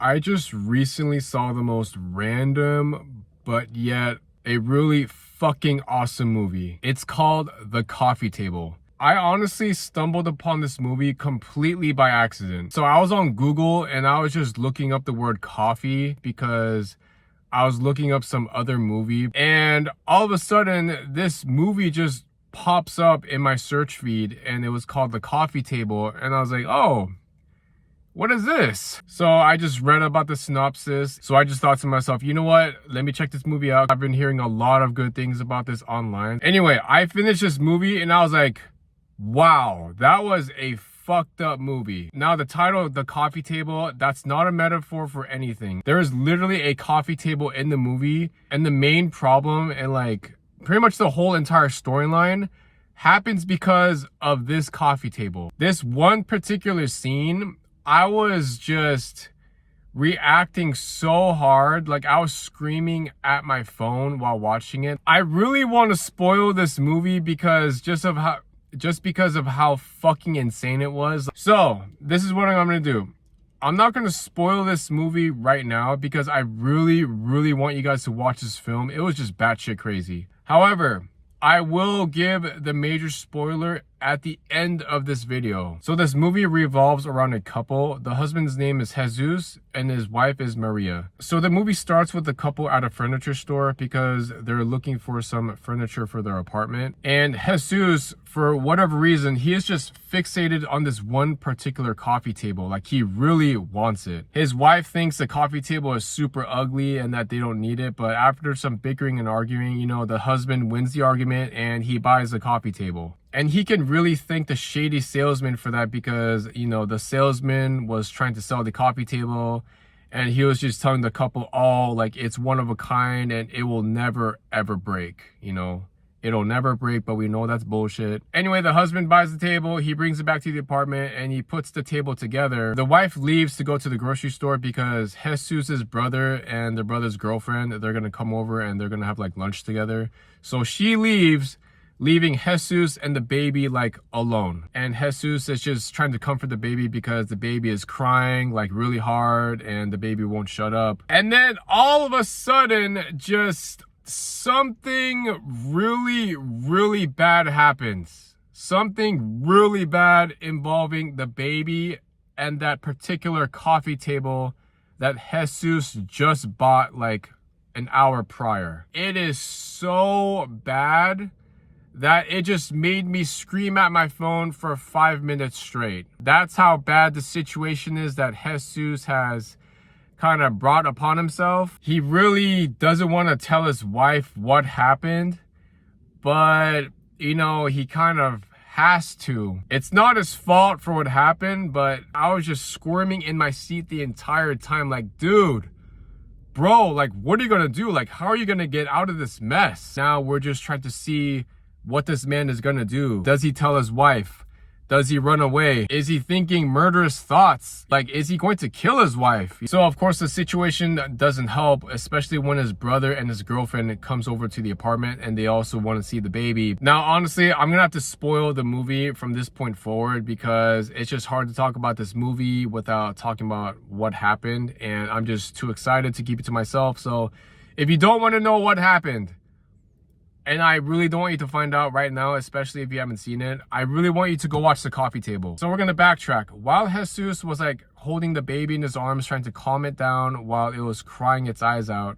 I just recently saw the most random, but yet a really fucking awesome movie. It's called The Coffee Table. I honestly stumbled upon this movie completely by accident. So I was on Google and I was just looking up the word coffee because I was looking up some other movie. And all of a sudden, this movie just pops up in my search feed and it was called The Coffee Table. And I was like, oh, what is this? So I just read about the synopsis. So I just thought to myself, you know what? Let me check this movie out. I've been hearing a lot of good things about this online. Anyway, I finished this movie and I was like, wow, that was a fucked up movie. Now the title, The Coffee Table, that's not a metaphor for anything. There is literally a coffee table in the movie, and the main problem and like pretty much the whole entire storyline happens because of this coffee table. This one particular scene, I was just reacting so hard, like I was screaming at my phone while watching it. I really want to spoil this movie because just because of how fucking insane it was. So this is what I'm gonna do. I'm not gonna spoil this movie right now because I really want you guys to watch this film. It was just batshit crazy. However, I will give the major spoiler at the end of this video. So this movie revolves around a couple. The husband's name is Jesus and his wife is Maria. So the movie starts with the couple at a furniture store because they're looking for some furniture for their apartment. And Jesus, for whatever reason, he is just fixated on this one particular coffee table. Like he really wants it. His wife thinks the coffee table is super ugly and that they don't need it. But after some bickering and arguing, you know, the husband wins the argument and he buys the coffee table. And he can really thank the shady salesman for that because, you know, the salesman was trying to sell the coffee table and he was just telling the couple, oh, like it's one of a kind and it will never ever break, you know. It'll never break, but we know that's bullshit. Anyway, the husband buys the table, he brings it back to the apartment and he puts the table together. The wife leaves to go to the grocery store because Jesus' brother and the brother's girlfriend, they're gonna come over and they're gonna have like lunch together. So she leaves, leaving Jesus and the baby like alone. And Jesus is just trying to comfort the baby because the baby is crying like really hard and the baby won't shut up. And then all of a sudden, just something really bad happens. Something really bad involving the baby and that particular coffee table that Jesus just bought like an hour prior. It is so bad that it just made me scream at my phone for 5 minutes straight. That's how bad the situation is that Jesus has kind of brought upon himself. He really doesn't want to tell his wife what happened, but you know, he kind of has to. It's not his fault for what happened, but I was just squirming in my seat the entire time like, dude, bro, like what are you gonna do? Like how are you gonna get out of this mess? Now we're just trying to see what this man is gonna do. Does he tell his wife? Does he run away? Is he thinking murderous thoughts? Like, is he going to kill his wife? So of course the situation doesn't help, especially when his brother and his girlfriend comes over to the apartment and they also want to see the baby. Now, honestly, I'm gonna have to spoil the movie from this point forward because it's just hard to talk about this movie without talking about what happened. And I'm just too excited to keep it to myself. So if you don't want to know what happened, and I really don't want you to find out right now, especially if you haven't seen it, I really want you to go watch The Coffee Table. So we're gonna backtrack. While Jesus was like holding the baby in his arms, trying to calm it down while it was crying its eyes out,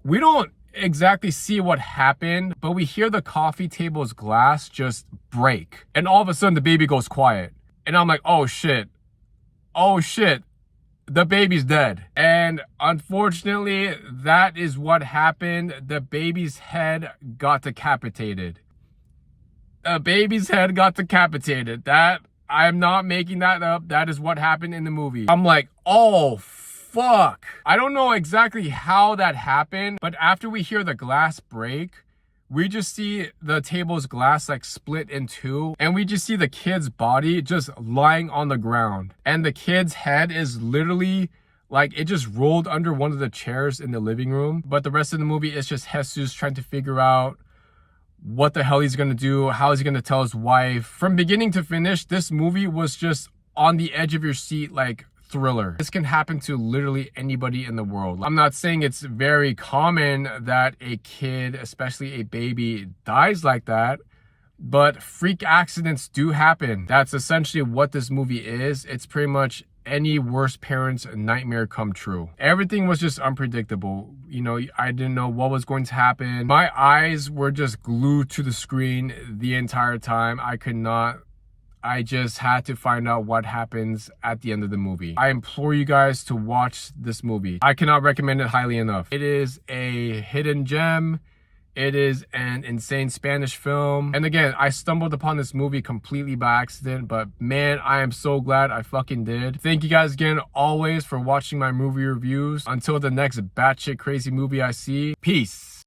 we don't exactly see what happened, but we hear the coffee table's glass just break. And all of a sudden the baby goes quiet. And I'm like, oh shit, the baby's dead. And unfortunately, that is what happened. The baby's head got decapitated. The baby's head got decapitated. That, I'm not making that up. That is what happened in the movie. I'm like, oh, fuck. I don't know exactly how that happened, but after we hear the glass break, we just see the table's glass like split in two, and we just see the kid's body just lying on the ground. And the kid's head is literally like it just rolled under one of the chairs in the living room. But the rest of the movie is just Jesus trying to figure out what the hell he's gonna do, how he's gonna tell his wife. From beginning to finish, this movie was just on the edge of your seat like thriller. This can happen to literally anybody in the world. I'm not saying it's very common that a kid, especially a baby, dies like that, but freak accidents do happen. That's essentially what this movie is. It's pretty much any worst parent's nightmare come true. Everything was just unpredictable. You know, I didn't know what was going to happen. My eyes were just glued to the screen the entire time. I just had to find out what happens at the end of the movie. I implore you guys to watch this movie. I cannot recommend it highly enough. It is a hidden gem. It is an insane Spanish film. And again, I stumbled upon this movie completely by accident, but man, I am so glad I fucking did. Thank you guys again always for watching my movie reviews. Until the next batshit crazy movie I see, peace.